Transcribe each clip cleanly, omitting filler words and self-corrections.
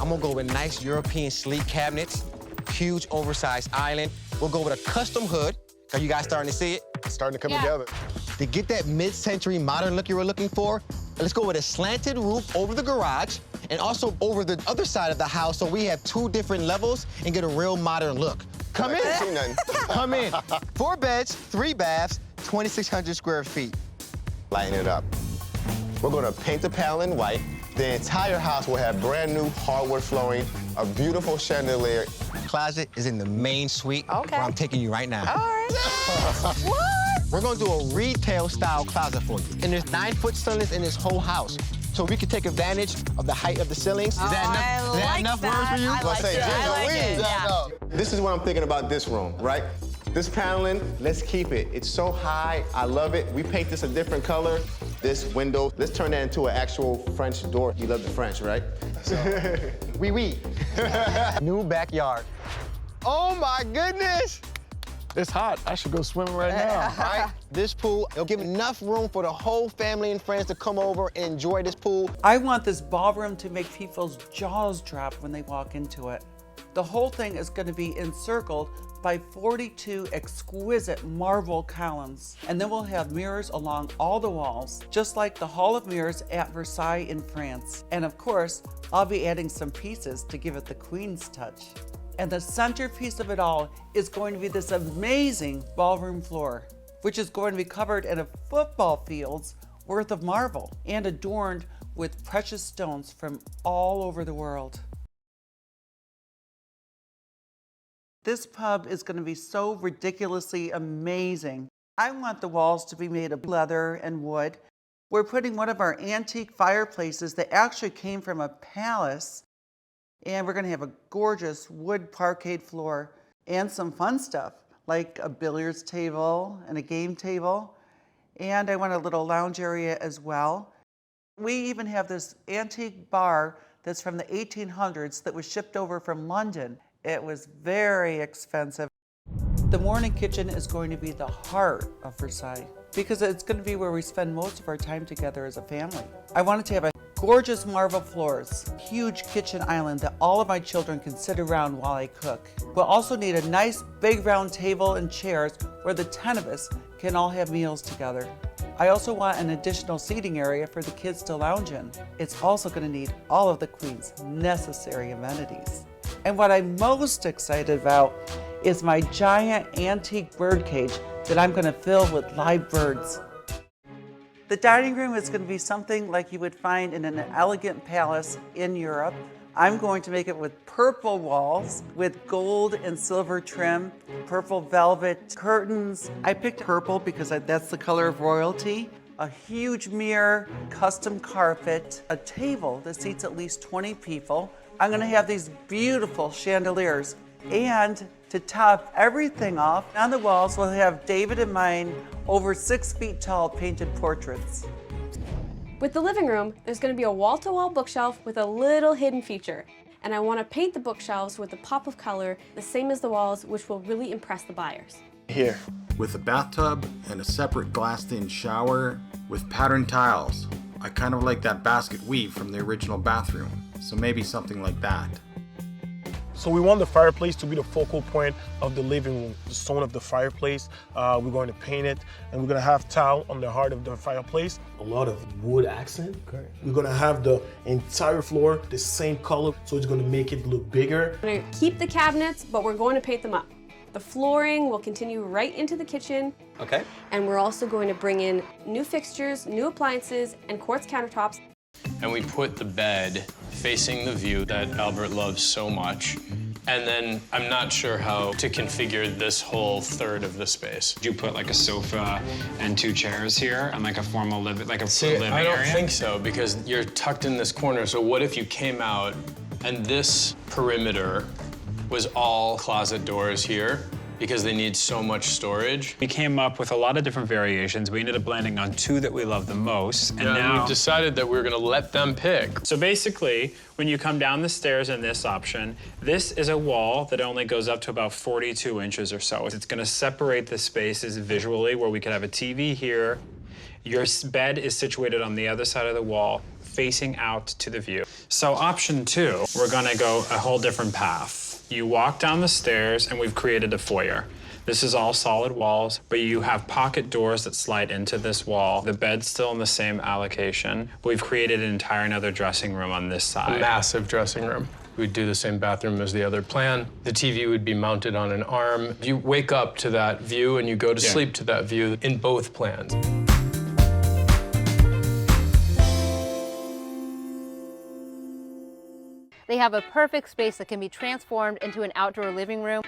I'm gonna go with nice European sleek cabinets, huge oversized island. We'll go with a custom hood. Are you guys starting to see it? It's starting to come together. To get that mid-century modern look you were looking for, let's go with a slanted roof over the garage and also over the other side of the house so we have 2 different levels and get a real modern look. Come in. I can't see nothing. Come in. 4 beds, 3 baths, 2,600 square feet. Lighten it up. We're gonna paint the panel in white. The entire house will have brand new hardwood flooring, a beautiful chandelier. Closet is in the main suite where I'm taking you right now. All right. What? We're gonna do a retail style closet for you. And there's 9-foot ceilings in this whole house. So we can take advantage of the height of the ceilings. Is that enough words for you? I like it. I like it. Yeah. This is what I'm thinking about this room, right? This paneling, let's keep it. It's so high, I love it. We paint this a different color. This window, let's turn that into an actual French door. You love the French, right? Oui. New backyard. Oh my goodness! It's hot. I should go swimming right now. Right? This pool, it'll give enough room for the whole family and friends to come over and enjoy this pool. I want this ballroom to make people's jaws drop when they walk into it. The whole thing is going to be encircled by 42 exquisite marble columns. And then we'll have mirrors along all the walls, just like the Hall of Mirrors at Versailles in France. And of course, I'll be adding some pieces to give it the Queen's touch. And the centerpiece of it all is going to be this amazing ballroom floor, which is going to be covered in a football field's worth of marble and adorned with precious stones from all over the world. This pub is going to be so ridiculously amazing. I want the walls to be made of leather and wood. We're putting one of our antique fireplaces that actually came from a palace, and we're going to have a gorgeous wood parquet floor and some fun stuff like a billiards table and a game table. And I want a little lounge area as well. We even have this antique bar that's from the 1800s that was shipped over from London. It was very expensive. The morning kitchen is going to be the heart of Versailles because it's going to be where we spend most of our time together as a family. I wanted to have a gorgeous marble floors, huge kitchen island that all of my children can sit around while I cook. We'll also need a nice big round table and chairs where the 10 of us can all have meals together. I also want an additional seating area for the kids to lounge in. It's also going to need all of the Queen's necessary amenities. And what I'm most excited about is my giant antique bird cage that I'm going to fill with live birds. The dining room is going to be something like you would find in an elegant palace in Europe. I'm going to make it with purple walls with gold and silver trim, purple velvet curtains. I picked purple because that's the color of royalty. A huge mirror, custom carpet, a table that seats at least 20 people. I'm going to have these beautiful chandeliers. And to top everything off, on the walls we'll have David and mine over 6 feet tall painted portraits. With the living room, there's going to be a wall-to-wall bookshelf with a little hidden feature. And I want to paint the bookshelves with a pop of color, the same as the walls, which will really impress the buyers. Here. With a bathtub and a separate glassed-in shower with patterned tiles. I kind of like that basket weave from the original bathroom, so maybe something like that. So we want the fireplace to be the focal point of the living room, the stone of the fireplace. We're going to paint it, and we're going to have tile on the heart of the fireplace. A lot of wood accent. Okay. We're going to have the entire floor the same color, so it's going to make it look bigger. We're going to keep the cabinets, but we're going to paint them up. The flooring will continue right into the kitchen. Okay. And we're also going to bring in new fixtures, new appliances, and quartz countertops. And we put the bed facing the view that Albert loves so much. And then I'm not sure how to configure this whole third of the space. Did you put like a sofa and 2 chairs here and like a formal living area? I don't think so, because you're tucked in this corner. So what if you came out and this perimeter was all closet doors here? Because they need so much storage. We came up with a lot of different variations. We ended up landing on 2 that we love the most. And now we've decided that we're gonna let them pick. So basically, when you come down the stairs in this option, this is a wall that only goes up to about 42 inches or so. It's gonna separate the spaces visually, where we could have a TV here. Your bed is situated on the other side of the wall. facing out to the view. So option 2, we're gonna go a whole different path. You walk down the stairs and we've created a foyer. This is all solid walls, but you have pocket doors that slide into this wall. The bed's still in the same allocation, but we've created an entire another dressing room on this side. A massive dressing room. We'd do the same bathroom as the other plan. The TV would be mounted on an arm. You wake up to that view and you go to sleep to that view in both plans. They have a perfect space that can be transformed into an outdoor living room.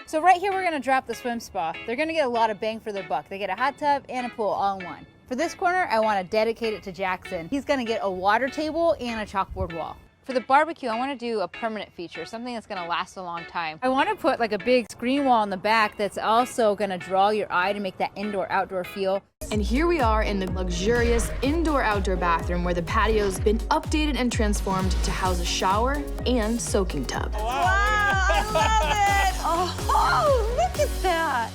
So right here, we're gonna drop the swim spa. They're gonna get a lot of bang for their buck. They get a hot tub and a pool all in one. For this corner, I wanna dedicate it to Jackson. He's gonna get a water table and a chalkboard wall. For the barbecue, I wanna do a permanent feature, something that's gonna last a long time. I wanna put like a big screen wall in the back that's also gonna draw your eye to make that indoor-outdoor feel. And here we are in the luxurious indoor-outdoor bathroom where the patio's been updated and transformed to house a shower and soaking tub. Wow, I love it! Oh, look at that!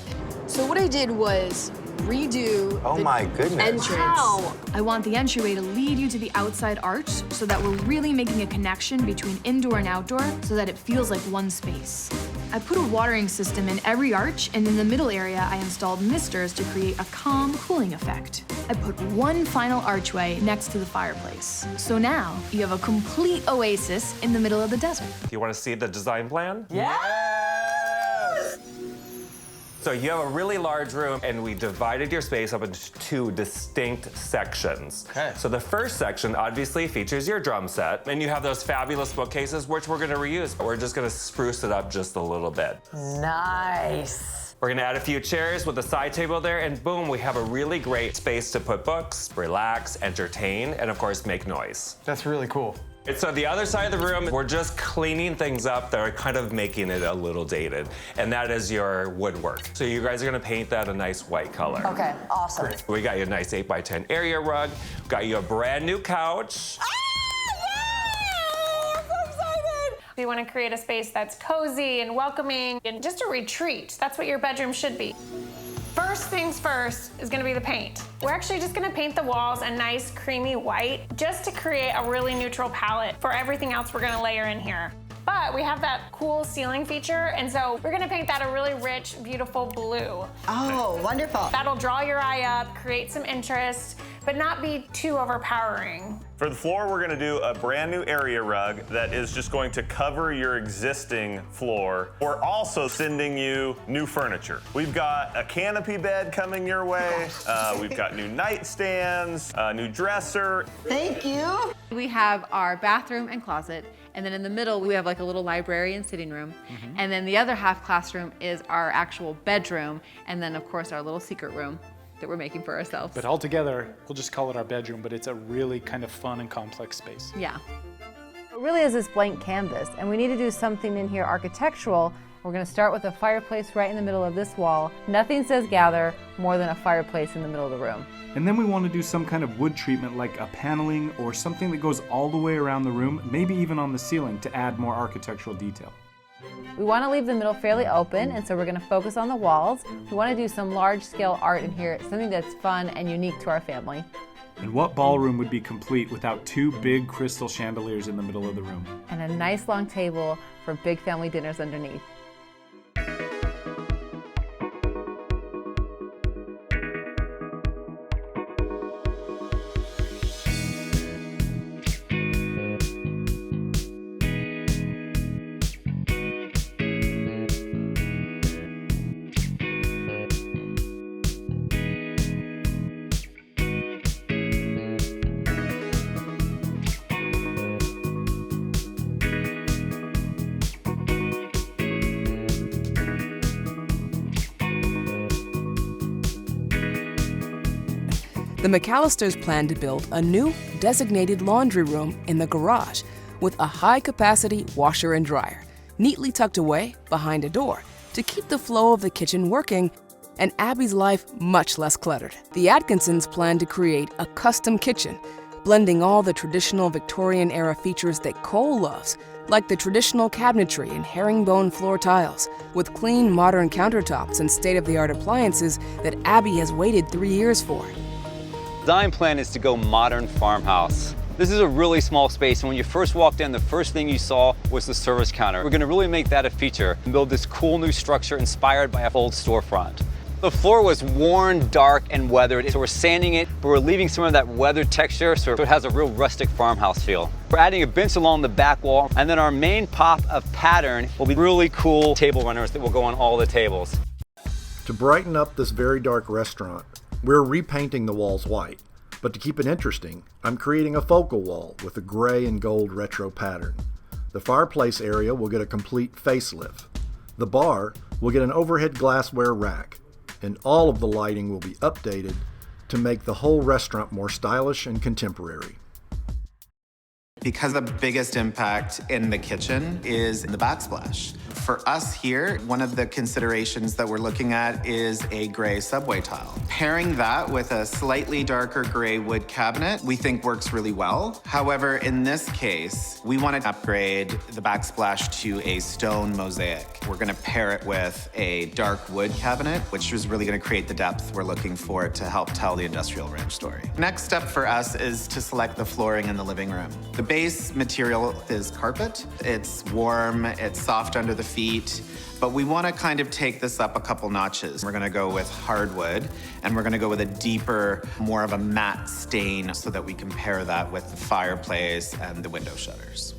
So what I did was redo the entrance. Wow. I want the entryway to lead you to the outside arch so that we're really making a connection between indoor and outdoor so that it feels like one space. I put a watering system in every arch, and in the middle area, I installed misters to create a calm, cooling effect. I put one final archway next to the fireplace. So now, you have a complete oasis in the middle of the desert. You want to see the design plan? So you have a really large room, and we divided your space up into 2 distinct sections. Okay. So the first section obviously features your drum set, and you have those fabulous bookcases, which we're gonna reuse. We're just gonna spruce it up just a little bit. Nice. We're gonna add a few chairs with a side table there, and boom, we have a really great space to put books, relax, entertain, and of course, make noise. That's really cool. And so the other side of the room, we're just cleaning things up that are kind of making it a little dated. And that is your woodwork. So you guys are gonna paint that a nice white color. Okay, awesome. Great. We got you a nice 8x10 area rug. Got you a brand new couch. You want to create a space that's cozy and welcoming and just a retreat. That's what your bedroom should be. First things first is gonna be the paint. We're actually just gonna paint the walls a nice creamy white just to create a really neutral palette for everything else we're gonna layer in here. But we have that cool ceiling feature, and so we're gonna paint that a really rich, beautiful blue. Oh, wonderful. That'll draw your eye up, create some interest, but not be too overpowering. For the floor, we're gonna do a brand new area rug that is just going to cover your existing floor. We're also sending you new furniture. We've got a canopy bed coming your way. We've got new nightstands, a new dresser. Thank you. We have our bathroom and closet, and then in the middle we have like a little library and sitting room, and then the other half classroom is our actual bedroom, and then of course our little secret room that we're making for ourselves. But altogether, we'll just call it our bedroom, but it's a really kind of fun and complex space. Yeah. It really is this blank canvas, and we need to do something in here architectural. We're gonna start with a fireplace right in the middle of this wall. Nothing says gather more than a fireplace in the middle of the room. And then we want to do some kind of wood treatment like a paneling or something that goes all the way around the room, maybe even on the ceiling to add more architectural detail. We want to leave the middle fairly open, and so we're going to focus on the walls. We want to do some large-scale art in here, something that's fun and unique to our family. And what ballroom would be complete without 2 big crystal chandeliers in the middle of the room? And a nice long table for big family dinners underneath. The McAllisters plan to build a new designated laundry room in the garage with a high-capacity washer and dryer, neatly tucked away behind a door to keep the flow of the kitchen working and Abby's life much less cluttered. The Atkinsons plan to create a custom kitchen, blending all the traditional Victorian-era features that Cole loves, like the traditional cabinetry and herringbone floor tiles, with clean, modern countertops and state-of-the-art appliances that Abby has waited 3 years for. Design plan is to go modern farmhouse. This is a really small space, and when you first walked in, the first thing you saw was the service counter. We're gonna really make that a feature and build this cool new structure inspired by an old storefront. The floor was worn, dark, and weathered, so we're sanding it, but we're leaving some of that weathered texture so it has a real rustic farmhouse feel. We're adding a bench along the back wall, and then our main pop of pattern will be really cool table runners that will go on all the tables. To brighten up this very dark restaurant, we're repainting the walls white. But to keep it interesting, I'm creating a focal wall with a gray and gold retro pattern. The fireplace area will get a complete facelift. The bar will get an overhead glassware rack. And all of the lighting will be updated to make the whole restaurant more stylish and contemporary. Because the biggest impact in the kitchen is the backsplash. For us here, one of the considerations that we're looking at is a gray subway tile. Pairing that with a slightly darker gray wood cabinet, we think works really well. However, in this case, we want to upgrade the backsplash to a stone mosaic. We're going to pair it with a dark wood cabinet, which is really going to create the depth we're looking for to help tell the Industrial Ranch story. Next step for us is to select the flooring in the living room. The base material is carpet. It's warm, it's soft under the feet, but we want to kind of take this up a couple notches. We're going to go with hardwood, and we're going to go with a deeper, more of a matte stain so that we can pair that with the fireplace and the window shutters.